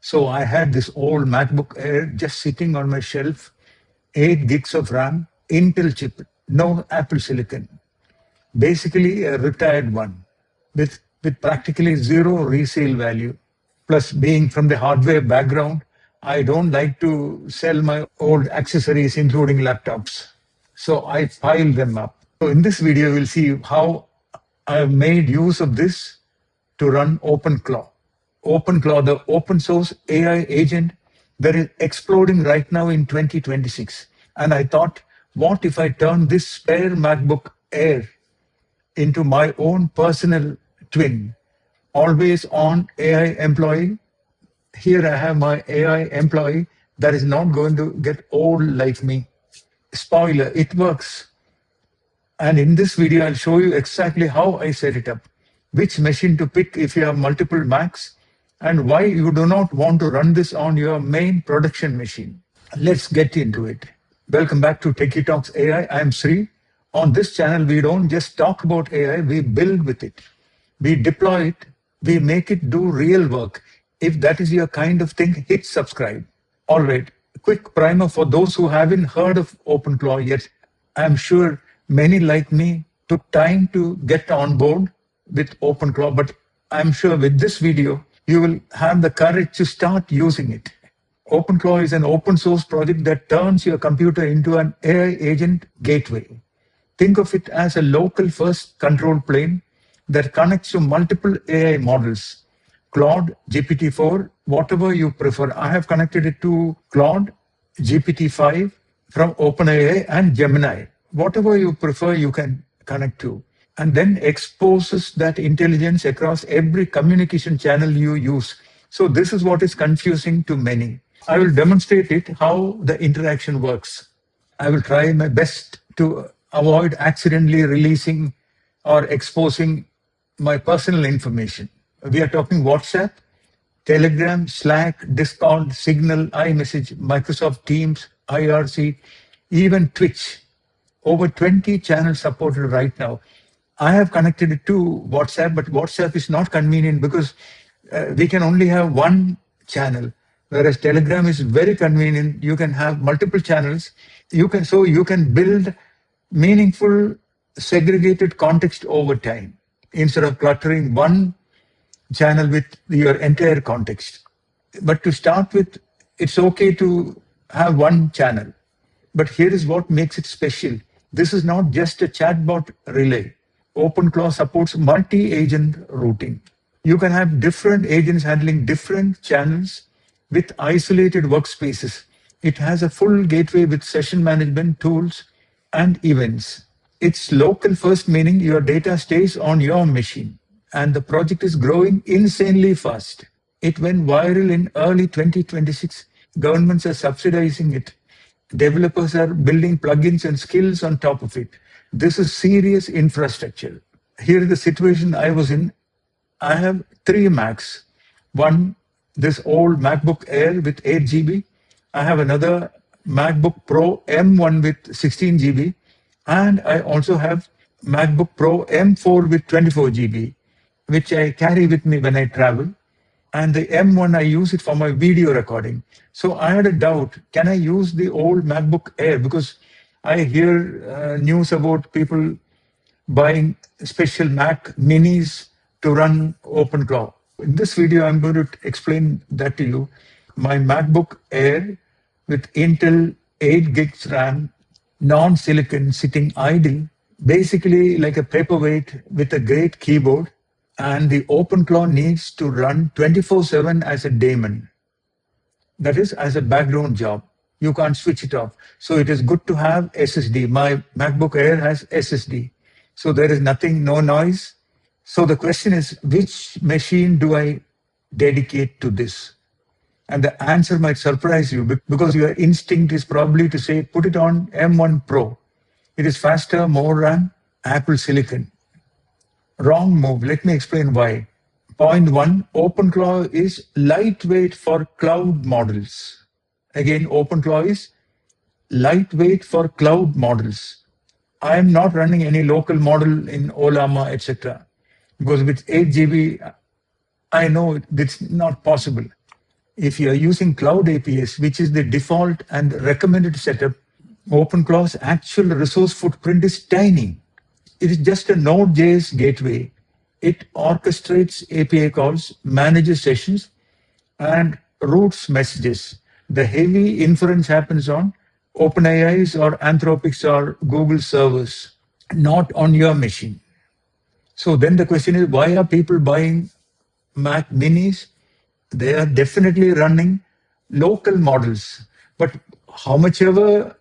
So I had this old MacBook Air just sitting on my shelf, 8 gigs of RAM, Intel chip, no Apple Silicon. Basically a retired one with practically zero resale value. Plus, being from the hardware background, I don't like to sell my old accessories, including laptops. So I piled them up. So in this video, we'll see how I've made use of this to run OpenClaw. OpenClaw, the open source AI agent that is exploding right now in 2026. And I thought, what if I turn this spare MacBook Air into my own personal twin, always on AI employee? Here I have my AI employee that is not going to get old like me. Spoiler, it works. And in this video, I'll show you exactly how I set it up, which machine to pick if you have multiple Macs, and why you do not want to run this on your main production machine. Let's get into it. Welcome back to Techie Talks AI. I'm Sri. On this channel, we don't just talk about AI, we build with it. We deploy it, we make it do real work. If that is your kind of thing, hit subscribe. All right, quick primer for those who haven't heard of OpenClaw yet. I'm sure many like me took time to get on board with OpenClaw, but I'm sure with this video, you will have the courage to start using it. OpenClaw is an open source project that turns your computer into an AI agent gateway. Think of it as a local first control plane that connects to multiple AI models. Claude, GPT-4, whatever you prefer. I have connected it to Claude, GPT-5 from OpenAI, and Gemini. Whatever you prefer, you can connect to. And then exposes that intelligence across every communication channel you use. So this is what is confusing to many. I will demonstrate it, how the interaction works. I will try my best to avoid accidentally releasing or exposing my personal information. We are talking WhatsApp, Telegram, Slack, Discord, Signal, iMessage, Microsoft Teams, IRC, even Twitch. Over 20 channels supported right now. I have connected it to WhatsApp, but WhatsApp is not convenient because we can only have one channel, whereas Telegram is very convenient. You can have multiple channels. You can build meaningful, segregated context over time instead of cluttering one channel with your entire context. But to start with, it's okay to have one channel. But here is what makes it special. This is not just a chatbot relay. OpenClaw supports multi-agent routing. You can have different agents handling different channels with isolated workspaces. It has a full gateway with session management tools and events. It's local first, meaning your data stays on your machine. And the project is growing insanely fast. It went viral in early 2026. Governments are subsidizing it. Developers are building plugins and skills on top of it. This is serious infrastructure. Here is the situation I was in. I have 3 Macs. One, this old MacBook Air with 8 GB. I have another MacBook Pro M1 with 16 GB. And I also have MacBook Pro M4 with 24 GB, which I carry with me when I travel. And the M1, I use it for my video recording. So I had a doubt, can I use the old MacBook Air? Because I hear news about people buying special Mac minis to run OpenClaw. In this video, I'm going to explain that to you. My MacBook Air with Intel 8 gigs RAM, non-silicon, sitting idle, basically like a paperweight with a great keyboard. And the OpenClaw needs to run 24/7 as a daemon. That is, as a background job. You can't switch it off. So it is good to have SSD. My MacBook Air has SSD. So there is nothing, no noise. So the question is, which machine do I dedicate to this? And the answer might surprise you because your instinct is probably to say, put it on M1 Pro. It is faster, more RAM, Apple Silicon. Wrong move. Let me explain why. Point 1, OpenClaw is lightweight for cloud models. Again, OpenClaw is lightweight for cloud models. I am not running any local model in Olama, etc. Because with 8 GB, I know it's not possible. If you are using cloud APIs, which is the default and recommended setup, OpenClaw's actual resource footprint is tiny. It is just a Node.js gateway. It orchestrates API calls, manages sessions, and routes messages. The heavy inference happens on OpenAI's or Anthropic's or Google servers, not on your machine. So then the question is, why are people buying Mac minis? They are definitely running local models, but how much ever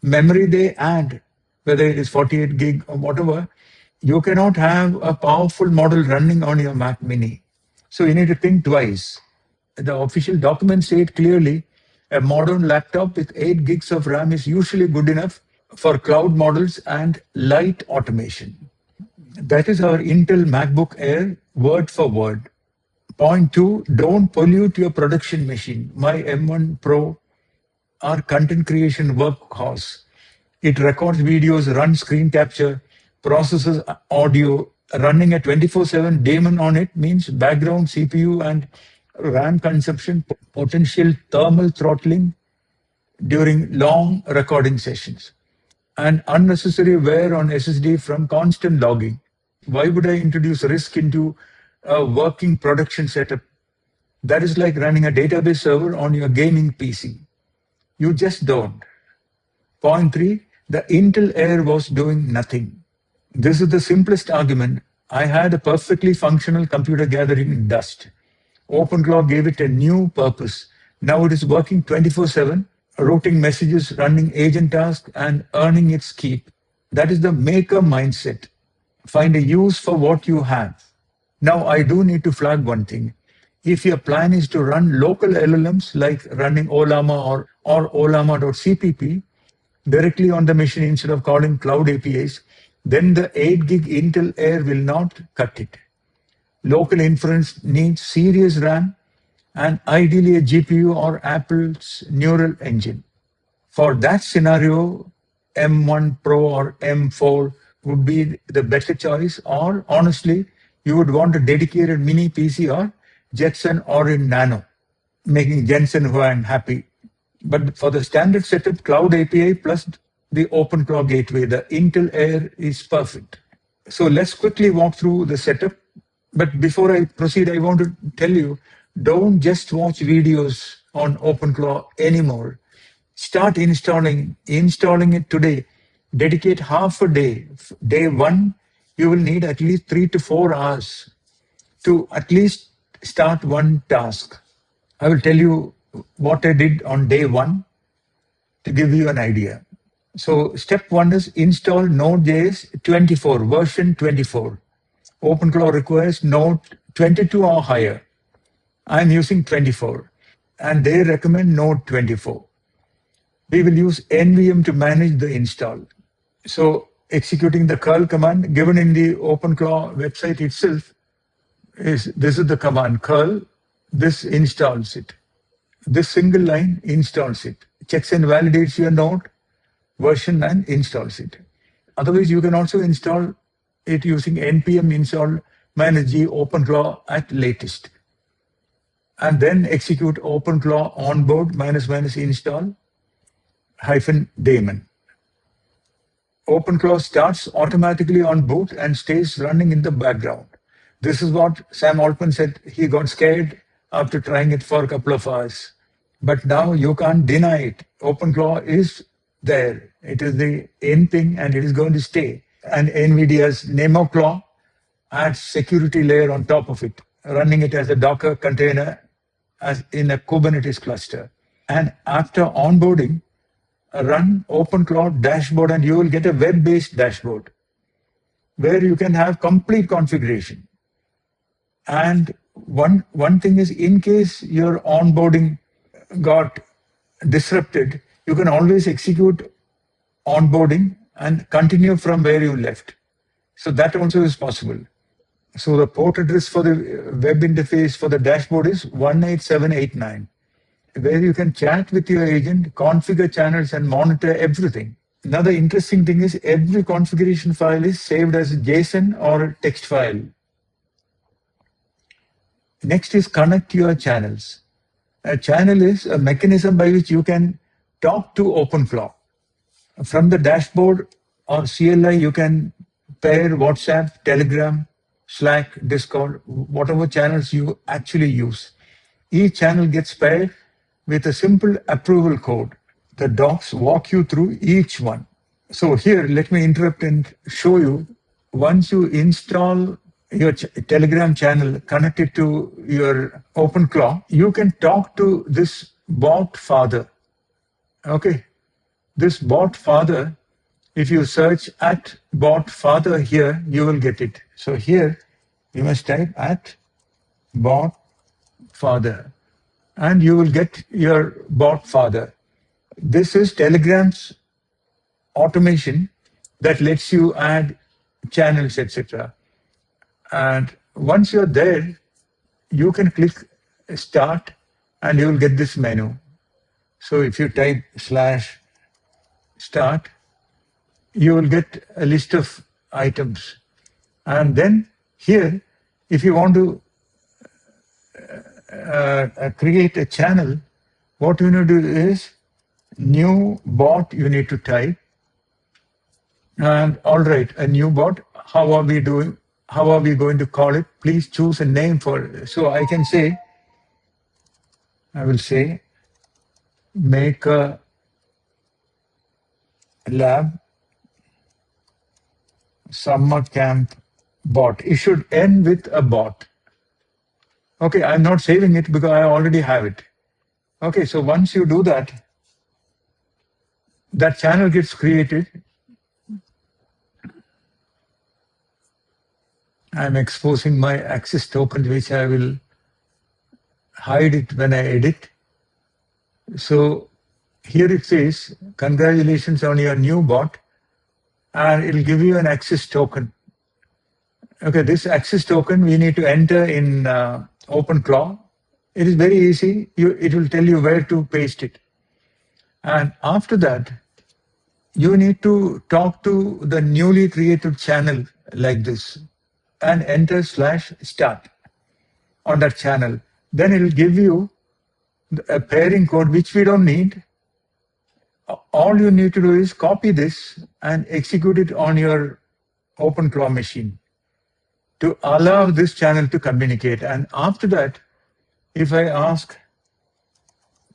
memory they add, whether it is 48 gig or whatever, you cannot have a powerful model running on your Mac mini. So you need to think twice. The official documents say it clearly. A modern laptop with 8 gigs of RAM is usually good enough for cloud models and light automation. That is our Intel MacBook Air, word for word. Point two, don't pollute your production machine. My M1 Pro, our content creation workhorse. It records videos, runs screen capture, processes audio, running a 24/7 daemon on it means background CPU and RAM consumption, potential thermal throttling during long recording sessions, and unnecessary wear on SSD from constant logging. Why would I introduce risk into a working production setup? That is like running a database server on your gaming PC. You just don't. Point three, the Intel Air was doing nothing. This is the simplest argument. I had a perfectly functional computer gathering dust. OpenClaw gave it a new purpose. Now it is working 24/7, routing messages, running agent tasks, and earning its keep. That is the maker mindset. Find a use for what you have. Now, I do need to flag one thing. If your plan is to run local LLMs like running Olama or Olama.cpp directly on the machine instead of calling cloud APIs, then the 8 gig Intel Air will not cut it. Local inference needs serious RAM and ideally a GPU or Apple's neural engine. For that scenario, M1 Pro or M4 would be the better choice, or honestly, you would want a dedicated mini PC or Jetson or in Nano, making Jensen Huang happy. But for the standard setup, Cloud API plus the OpenClaw gateway, the Intel Air is perfect. So let's quickly walk through the setup. But before I proceed, I want to tell you, don't just watch videos on OpenClaw anymore. Start installing it today. Dedicate half a day. Day one, you will need at least 3 to 4 hours to at least start one task. I will tell you what I did on day one to give you an idea. So step one is install Node.js 24, version 24. OpenClaw requires Node 22 or higher. I'm using 24, and they recommend Node 24. We will use NVM to manage the install. So executing the curl command given in the OpenClaw website itself this is the command curl. This installs it. This single line installs it. Checks and validates your node version and installs it. Otherwise, you can also install it using npm install -g OpenClaw at latest. And then execute OpenClaw onboard --install -daemon. OpenClaw starts automatically on boot and stays running in the background. This is what Sam Altman said. He got scared after trying it for a couple of hours. But now you can't deny it. OpenClaw is there. It is the in thing and it is going to stay. And NVIDIA's NemoClaw adds security layer on top of it, running it as a Docker container as in a Kubernetes cluster. And after onboarding, run OpenClaw dashboard and you will get a web-based dashboard where you can have complete configuration. And one thing is, in case your onboarding got disrupted, you can always execute onboarding and continue from where you left. So that also is possible. So the port address for the web interface for the dashboard is 18789, where you can chat with your agent, configure channels, and monitor everything. Another interesting thing is every configuration file is saved as a JSON or a text file. Next is connect your channels. A channel is a mechanism by which you can talk to OpenClaw. From the dashboard or CLI, you can pair WhatsApp, Telegram, Slack, Discord, whatever channels you actually use. Each channel gets paired with a simple approval code. The docs walk you through each one. So here, let me interrupt and show you. Once you install your Telegram channel connected to your OpenClaw, you can talk to this bot father. Okay, this bot father, if you search at bot father here, you will get it. So here, you must type at bot father and you will get your bot father. This is Telegram's automation that lets you add channels, etc. And once you're there, you can click start and you will get this menu. So if you type /start, you will get a list of items. And then here, if you want to create a channel, what you need to do is new bot you need to type. And all right, a new bot, how are we doing? How are we going to call it? Please choose a name for it. So I can say, I will say, make a lab summer camp bot. It should end with a bot. Okay, I'm not saving it because I already have it. Okay, so once you do that, that channel gets created. I'm exposing my access token, which I will hide it when I edit. So here it says, congratulations on your new bot, and it'll give you an access token. Okay, this access token we need to enter in OpenClaw. It is very easy. It will tell you where to paste it. And after that, you need to talk to the newly created channel like this and enter /start on that channel. Then it will give you a pairing code, which we don't need. All you need to do is copy this and execute it on your OpenClaw machine to allow this channel to communicate. And after that, if I ask,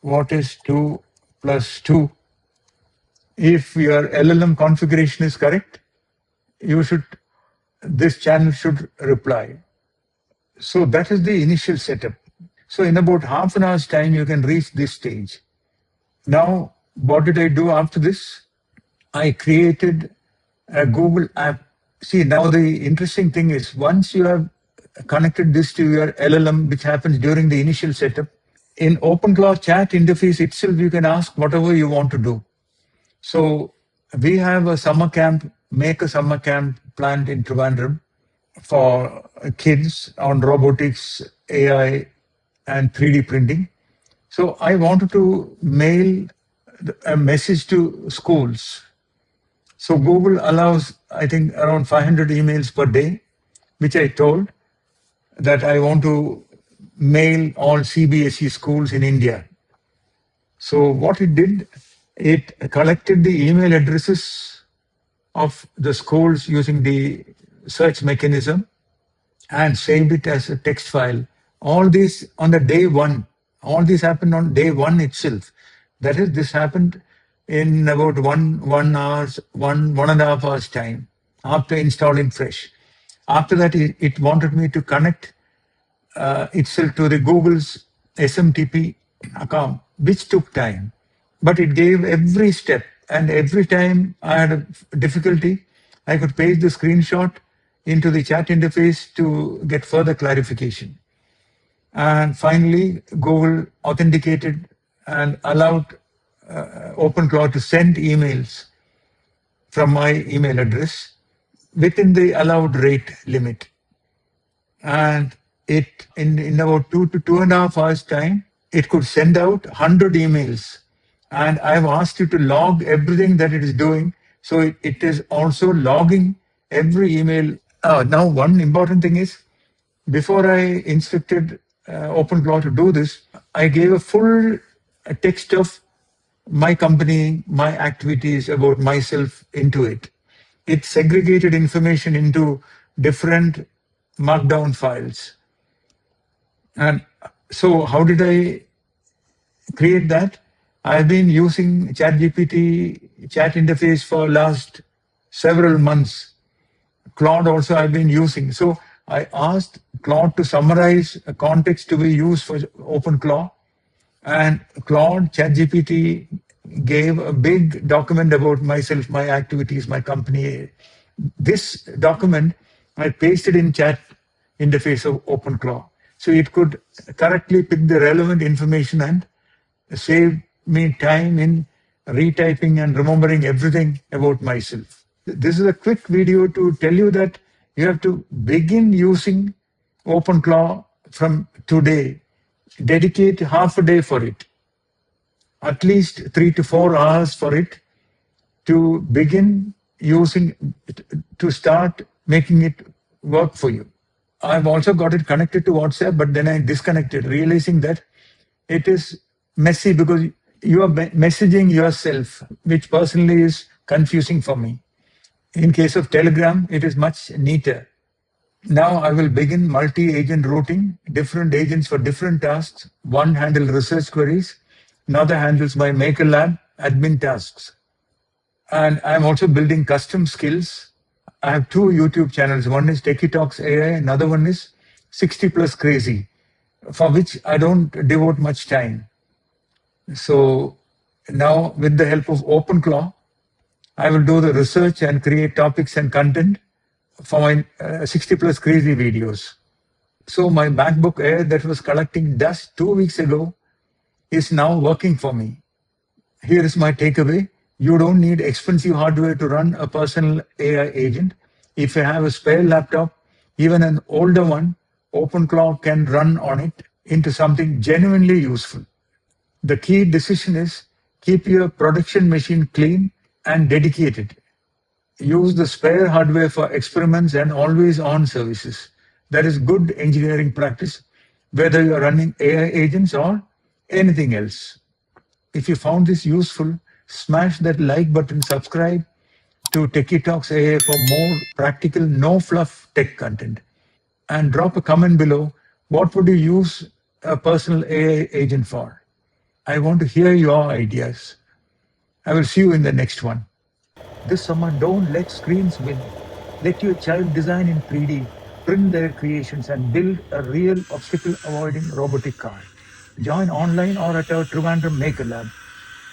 what is 2 plus 2? If your LLM configuration is correct, this channel should reply. So that is the initial setup. So in about half an hour's time, you can reach this stage. Now, what did I do after this? I created a Google app. See, now the interesting thing is, once you have connected this to your LLM, which happens during the initial setup, in OpenClaw chat interface itself, you can ask whatever you want to do. So we have a summer camp, make a summer camp planned in Trivandrum for kids on robotics, AI, and 3D printing. So I wanted to mail a message to schools. So Google allows, I think, around 500 emails per day, which I told that I want to mail all CBSE schools in India. So what it did, it collected the email addresses of the schools using the search mechanism and saved it as a text file. All this on the day one. All this happened on day one itself. That is, this happened in about one and a half hours time after installing Fresh. After that, it wanted me to connect itself to the Google's SMTP account, which took time. But it gave every step, and every time I had a difficulty, I could paste the screenshot into the chat interface to get further clarification. And finally, Google authenticated and allowed OpenClaw to send emails from my email address within the allowed rate limit. And it, in about 2 to 2.5 hours time, it could send out 100 emails. And I've asked you to log everything that it is doing. So it is also logging every email. Now, one important thing is, before I instructed OpenClaw to do this, I gave a full text of my company, my activities, about myself into it. It segregated information into different markdown files. And so, how did I create that? I've been using ChatGPT chat interface for last several months. Claude also I've been using. So I asked Claude to summarize a context to be used for OpenClaw, and Claude ChatGPT gave a big document about myself, my activities, my company. This document I pasted in chat interface of OpenClaw, so it could correctly pick the relevant information and save me time in retyping and remembering everything about myself. This is a quick video to tell you that you have to begin using OpenClaw from today. Dedicate half a day for it, at least 3 to 4 hours for it, to begin using, to start making it work for you. I've also got it connected to WhatsApp, but then I disconnected, realizing that it is messy because you are messaging yourself, which personally is confusing for me. In case of Telegram, it is much neater. Now I will begin multi-agent routing, different agents for different tasks. One handles research queries, another handles my Maker Lab admin tasks. And I'm also building custom skills. I have 2 YouTube channels. One is Techie Talks AI, another one is 60 Plus Crazy, for which I don't devote much time. So now, with the help of OpenClaw, I will do the research and create topics and content for my 60 Plus Crazy videos. So my MacBook Air that was collecting dust 2 weeks ago is now working for me. Here is my takeaway. You don't need expensive hardware to run a personal AI agent. If you have a spare laptop, even an older one, OpenClaw can run on it into something genuinely useful. The key decision is keep your production machine clean and dedicated. Use the spare hardware for experiments and always on services. That is good engineering practice, whether you're running AI agents or anything else. If you found this useful, smash that like button, subscribe to Techie Talks AI for more practical, no fluff tech content. And drop a comment below. What would you use a personal AI agent for? I want to hear your ideas. I will see you in the next one. This summer, don't let screens win. Let your child design in 3D, print their creations, and build a real obstacle-avoiding robotic car. Join online or at our Trivandrum Maker Lab.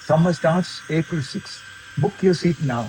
Summer starts April 6th. Book your seat now.